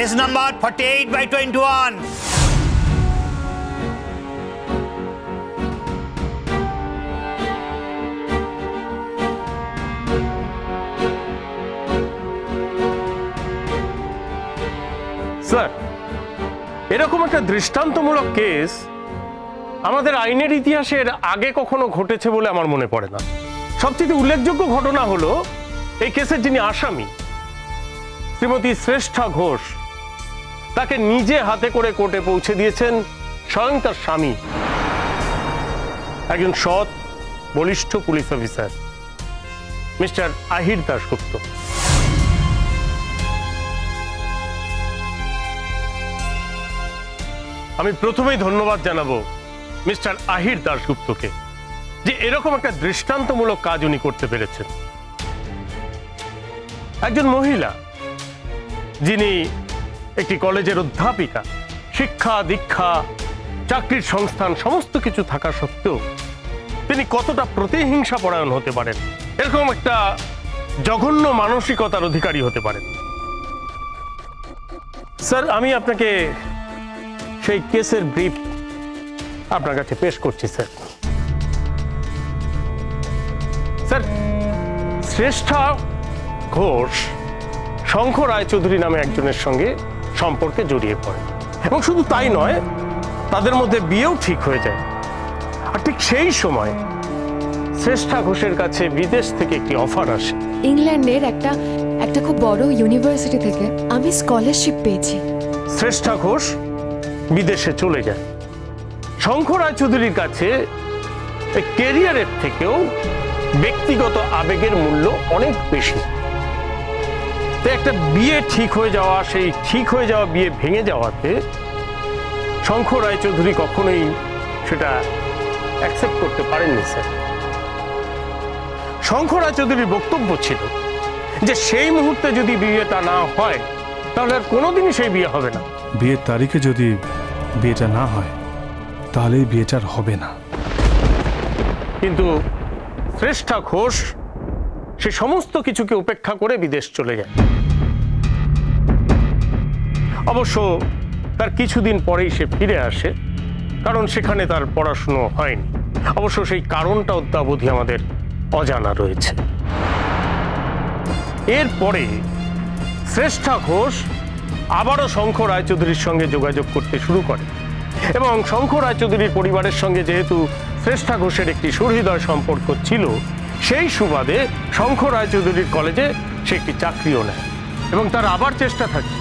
Case number 48/21. Sir, এরকম একটা দৃষ্টান্তমূলক কেস আমাদের আইনের ইতিহাসের আগে কখনো ঘটেছে বলে আমার মনে পড়ে না। সবচেয়ে উল্লেখযোগ্য ঘটনা হলো এই কেসের যিনি আসামি শ্রীমতী শ্রেষ্ঠা ঘোষ, তাকে নিজে হাতে করে কোর্টে পৌঁছে দিয়েছেন স্বয়ং তার স্বামী, একজন সৎ বলিষ্ঠ police officer mister Ahir Dasgupta. আমি প্রথমেই ধন্যবাদ জানাবো মিস্টার আহির দাশগুপ্তকে যে এরকম একটা দৃষ্টান্তমূলক কাজ উনি করতে পেরেছেন। একজন মহিলা যিনি একটি কলেজের অধ্যাপিকা, শিক্ষা দীক্ষা চাকরির সংস্থান সমস্ত কিছু থাকা সত্ত্বেও তিনি কতটা প্রতিহিংসা পরায়ণ হতে পারেন, এরকম একটা জঘন্য মানসিকতার অধিকারী হতে পারেন। স্যার, আমি আপনাকে সেই কেসের ব্রিফ আপনার কাছে পেশ করছি। স্যার, শ্রেষ্ঠা ঘোষ শঙ্খ রায়চৌধুরী নামে একজনের সঙ্গে সম্পর্কে জড়িয়ে পড়ে এবং শুধু তাই নয়, তাদের মধ্যে বিয়েও ঠিক হয়ে যায়। আর ঠিক সেই সময় শ্রেষ্ঠা ঘোষের কাছে বিদেশ থেকে একটি অফার আসে। ইংল্যান্ডের একটা খুব বড় ইউনিভার্সিটি থেকে আমি স্কলারশিপ পেয়েছি। শ্রেষ্ঠা ঘোষ বিদেশে চলে যায়। শঙ্খ রায়চৌধুরীর কাছে ক্যারিয়ারের থেকেও ব্যক্তিগত আবেগের মূল্য অনেক বেশি। তো একটা বিয়ে ঠিক হয়ে যাওয়া, সেই ঠিক হয়ে যাওয়া বিয়ে ভেঙে যাওয়াতে শঙ্খ রায়চৌধুরী কখনোই সেটা অ্যাকসেপ্ট করতে পারেননি। স্যার, শঙ্খ রায়চৌধুরীর বক্তব্য ছিল যে সেই মুহূর্তে যদি বিয়েটা না হয় তাহলে আর কোনোদিনই সেই বিয়ে হবে না। বিয়ের তারিখে যদি বিয়েটা না হয় তাহলে বিয়েটার হবে না। কিন্তু শ্রেষ্ঠা ঘোষ সে সমস্ত কিছুকে উপেক্ষা করে বিদেশ চলে যায়। অবশ্য তার কিছুদিন পরেই সে ফিরে আসে, কারণ সেখানে তার পড়াশুনো হয়নি। অবশ্য সেই কারণটা অদ্যাবধি আমাদের অজানা রয়েছে। এরপরে শ্রেষ্ঠা ঘোষ আবারও শঙ্খ রায়চৌধুরীর সঙ্গে যোগাযোগ করতে শুরু করে এবং শঙ্খ রায়চৌধুরীর পরিবারের সঙ্গে যেহেতু শ্রেষ্ঠা ঘোষের একটি সুহৃদয় সম্পর্ক ছিল, সেই সুবাদে শঙ্খ রায়চৌধুরীর কলেজে সে একটি চাকরিও নেয় এবং তার আবার চেষ্টা থাকে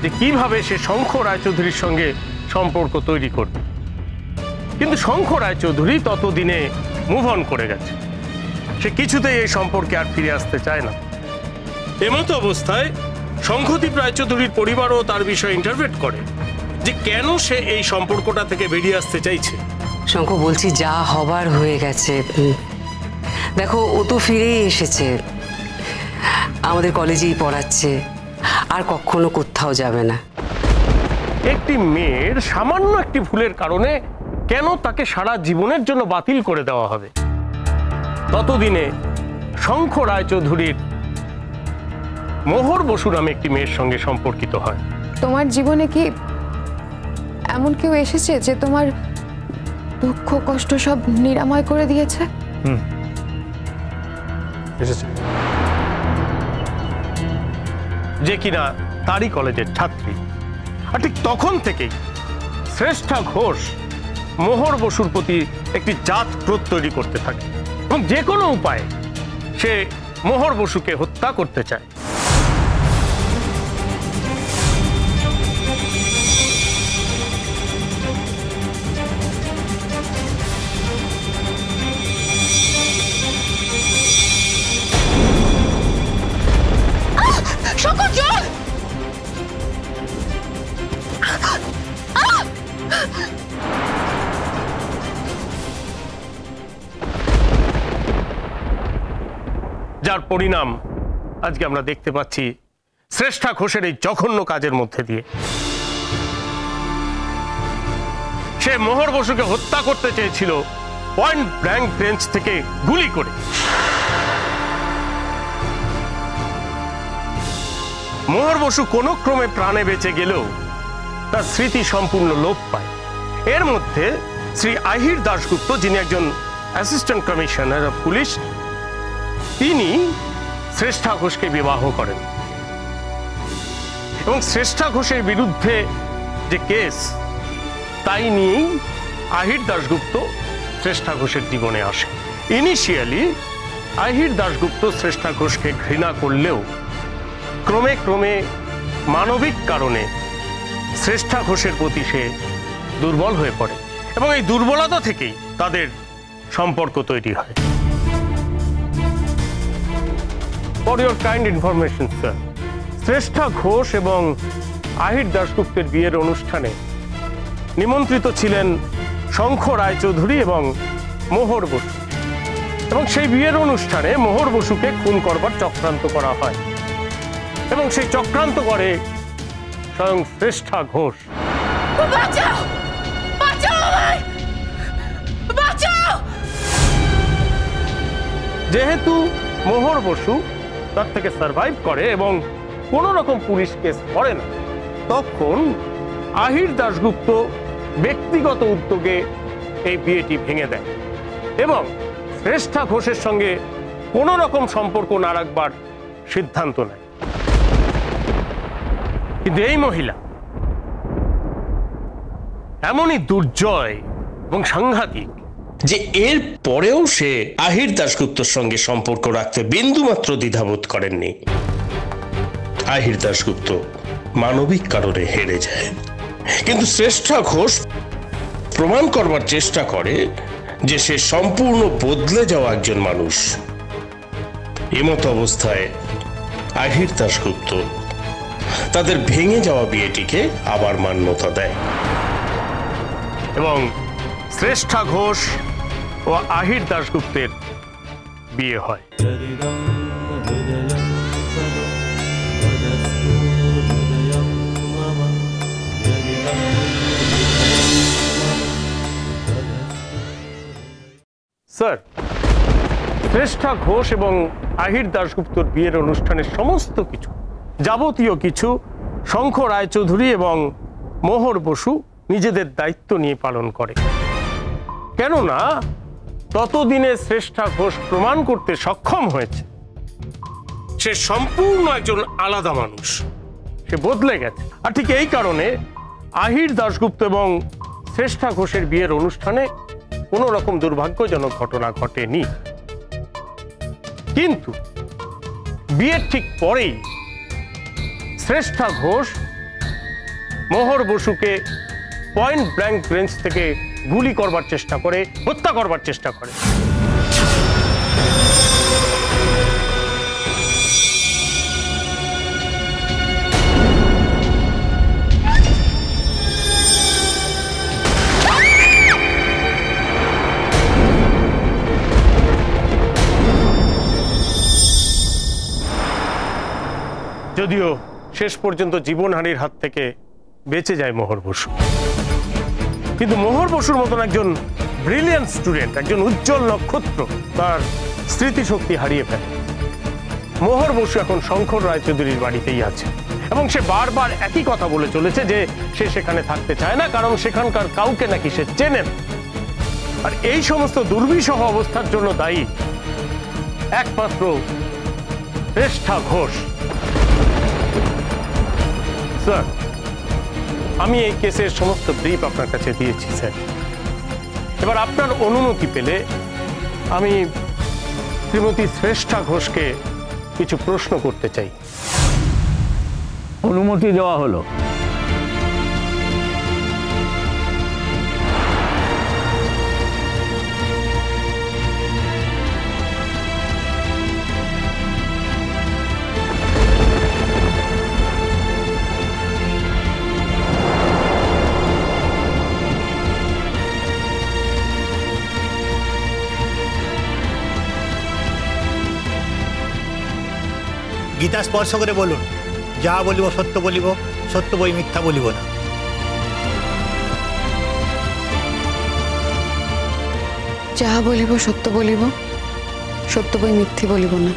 যে কিভাবে সে শঙ্খ রায়চৌধুরীর সঙ্গে সম্পর্ক তৈরি করবে। কিন্তু শঙ্খ রায়চৌধুরী ততদিনে মুভ অন করে গেছে, সে কিছুতেই এই সম্পর্কে আর ফিরে আসতে চায় না। এমতো অবস্থায় শঙ্খদীপ রায়চৌধুরীর পরিবারও তার বিষয়ে ইন্টারভেট করে যে কেন সে এই সম্পর্কটা থেকে বেরিয়ে আসতে চাইছে। শঙ্খ, বলছি যা হবার হয়ে গেছে। দেখো, ও তো ফিরেই এসেছে, আমাদের কলেজেই পড়াচ্ছে, আর কখনো কোথাও যাবে না। একটি মেয়ের সামান্য একটি ভুলের কারণে কেন তাকে সারা জীবনের জন্য বাতিল করে দেওয়া হবে? ততদিনে শঙ্খ রায়চৌধুরীর মোহর বসু নামে একটি মেয়ের সঙ্গে সম্পর্কিত হয়। তোমার জীবনে কি এমন কেউ এসেছে যে তোমার দুঃখ কষ্ট সব নিরাময় করে দিয়েছে? এসেছে, যে কিনা তারই কলেজের ছাত্রী। আর ঠিক তখন থেকেই শ্রেষ্ঠা ঘোষ মোহর বসুর প্রতি একটি জাত ক্রোধ তৈরি করতে থাকে এবং যে কোনো উপায়ে সে মোহর বসুকে হত্যা করতে চায়। যার পরিণাম আজকে আমরা দেখতে পাচ্ছি শ্রেষ্ঠা ঘোষের এই জঘন্য কাজের মধ্যে দিয়ে। সে মোহর বসুকে হত্যা করতে চেয়েছিল পয়েন্ট ব্ল্যাঙ্ক রেঞ্জ থেকে গুলি করে। মোহর বসু কোনো ক্রমে প্রাণে বেঁচে গেলেও তার স্মৃতি সম্পূর্ণ লোপ পায়। এর মধ্যে শ্রী আহির দাশগুপ্ত, যিনি একজন অ্যাসিস্ট্যান্ট কমিশনার অফ পুলিশ, তিনি শ্রেষ্ঠা ঘোষকে বিবাহ করেন এবং শ্রেষ্ঠা ঘোষের বিরুদ্ধে যে কেস, তাই নিয়েই আহির দাশগুপ্ত শ্রেষ্ঠা ঘোষের জীবনে আসে। ইনিশিয়ালি আহির দাশগুপ্ত শ্রেষ্ঠা ঘোষকে ঘৃণা করলেও ক্রমে ক্রমে মানবিক কারণে শ্রেষ্ঠা ঘোষের প্রতি সে দুর্বল হয়ে পড়ে এবং এই দুর্বলতা থেকেই তাদের সম্পর্ক তৈরি হয়। For your kind information sir, Shreshtha Ghosh এবং আহির দাশগুপ্তের বিয়ের অনুষ্ঠানে নিমন্ত্রিত ছিলেন শঙ্খ রায়চৌধুরী এবং মোহর বসু, এবং সেই বিয়ের অনুষ্ঠানে মোহর বসুকে খুন করবার চক্রান্ত করা হয় এবং সেই চক্রান্ত করে স্বয়ং শ্রেষ্ঠা ঘোষ। বাঁচাও! বাঁচাও আমায়! বাঁচাও! যেহেতু মোহর বসু তার থেকে সার্ভাইভ করে এবং কোনো রকম পুলিশ কেস করে না, তখন আহির দাশগুপ্ত ব্যক্তিগত উদ্যোগে এই বিয়েটি ভেঙে দেয় এবং শ্রেষ্ঠা ঘোষের সঙ্গে কোনো রকম সম্পর্ক না রাখবার সিদ্ধান্ত নেয়। কিন্তু এই মহিলা এমনই দুর্জয় এবং সাংঘাতিক যে এর পরেও সে আহির দাশগুপ্তর সঙ্গে সম্পর্ক রাখতে বিন্দুমাত্র দ্বিধাবোধ করেননি। আহির দাশগুপ্ত মানবিক কারণে হেরে যায়, কিন্তু শ্রেষ্ঠা ঘোষ প্রমাণ করবার চেষ্টা করে যে সে সম্পূর্ণ বদলে যাওয়া একজন মানুষ। এমত অবস্থায় আহির দাশগুপ্ত তাদের ভেঙে যাওয়া বিয়েটিকে আবার মান্যতা দেয় এবং শ্রেষ্ঠা ঘোষ ও আহির দাশগুপ্তের বিয়ে হয়। স্যার, শ্রেষ্ঠা ঘোষ এবং আহির দাশগুপ্তর বিয়ের অনুষ্ঠানের সমস্ত কিছু, যাবতীয় কিছু শঙ্খ রায়চৌধুরী এবং মোহর বসু নিজেদের দায়িত্ব নিয়ে পালন করে। কেননা ততদিনে শ্রেষ্ঠা ঘোষ প্রমাণ করতে সক্ষম হয়েছে সে সম্পূর্ণ একজন আলাদা মানুষ, সে বদলে গেছে। আর ঠিক এই কারণে আহির দাশগুপ্ত এবং শ্রেষ্ঠা ঘোষের বিয়ের অনুষ্ঠানে কোনো রকম দুর্ভাগ্যজনক ঘটনা ঘটেনি। কিন্তু বিয়ের ঠিক পরেই শ্রেষ্ঠা ঘোষ মোহর বসুকে পয়েন্ট ব্ল্যাঙ্ক রেঞ্জ থেকে গুলি করবার চেষ্টা করে, হত্যা করবার চেষ্টা করে। যদিও শেষ পর্যন্ত জীবনহানির হাত থেকে বেঁচে যায় মোহর বসু, কিন্তু মোহর বসুর মতন একজন ব্রিলিয়ান্ট স্টুডেন্ট, একজন উজ্জ্বল নক্ষত্র তার স্মৃতিশক্তি হারিয়ে ফেলে। মোহর বসু এখন শঙ্কর রায়চৌধুরীর বাড়িতেই আছে এবং সে বারবার একই কথা বলে চলেছে যে সে সেখানে থাকতে চায় না, কারণ সেখানকার কাউকে নাকি সে চেনেন। আর এই সমস্ত দুর্বিষহ অবস্থার জন্য দায়ী একমাত্র শ্রেষ্ঠা ঘোষ। স্যার, আমি এই কেসের সমস্ত ব্রিফ আপনার কাছে দিয়েছি স্যার। এবার আপনার অনুমতি পেলে আমি শ্রীমতী শ্রেষ্ঠা ঘোষকে কিছু প্রশ্ন করতে চাই। অনুমতি দেওয়া হলো। গীতা স্পর্শ করে বলুন, যা বলিব সত্য বলিব, সত্য বই মিথ্যা বলিব না। যাহা বলিব সত্য বলিব, সত্য বই মিথ্যে বলিব না।